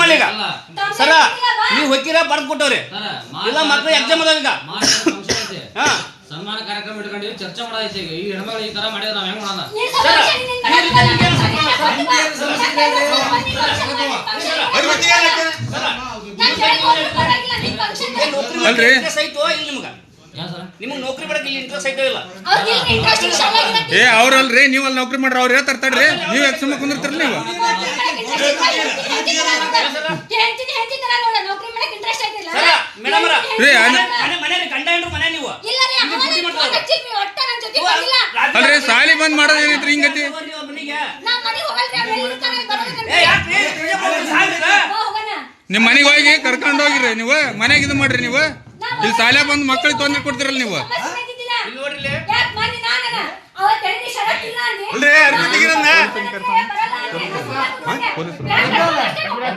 ಕೇಳೋಣ ಈಗ ಸರ ನೀವು ಹೋಗಿರ ಬರ್ದು ಕೊಟ್ಟವ್ರಿ ಇಲ್ಲ ಮಕ್ಕಳು ಎಕ್ಸಾಮ್ ಅದಾವ ಈಗ ಸನ್ಮಾನ ಕಾರ್ಯಕ್ರಮ ಇಟ್ಕೊಂಡಿವಿ ಚರ್ಚೆ ಮಾಡೋದೈತಿ ಈಗ ಈ ಹೆಣ್ಮಗಳು ಈ ತರ ಮಾಡಿದ್ರೆ ನಾವ್ ಹೆಂಗ್ ಮಾಡೋಣ ಅಲ್ರಿ ನಿಮ್ಗೆ ನೌಕರಿ ಮಾಡಕ್ಕೆ ಇಂಟ್ರೆಸ್ಟ್ ಐತೋ ಇಲ್ಲ ಏ ಅವ್ರಲ್ರಿ ನೀವು ಅಲ್ಲಿ ನೌಕರಿ ಮಾಡ್ರಿ ಅವ್ರು ಹೇಳ್ತಾರ ತಡ್ರಿ ನೀವು ಯಾಕೆ ಸುಮ್ಮನೆ ಕುಂದಿರ್ತೀರಿ ನೀವು ಅಲ್ರಿ ಸಾಲಿ ಬಂದ್ ಮಾಡೋದ್ ಏನೈತ್ರಿ ಹಿಂಗತಿ ನಿಮ್ ಮನೆಗೆ ಹೋಗಿ ಕರ್ಕೊಂಡು ಹೋಗಿರಿ ನೀವು ಮನೆಗೆ ಇದು ಮಾಡ್ರಿ ನೀವು ಇಲ್ಲಿ ಶಾಲೆ ಬಂದು ಮಕ್ಕಳಿಗೆ ತೊಂದರೆ ಕೊಡ್ತಿರಲ್ಲ ನೀವು ಅಲ್ರಿ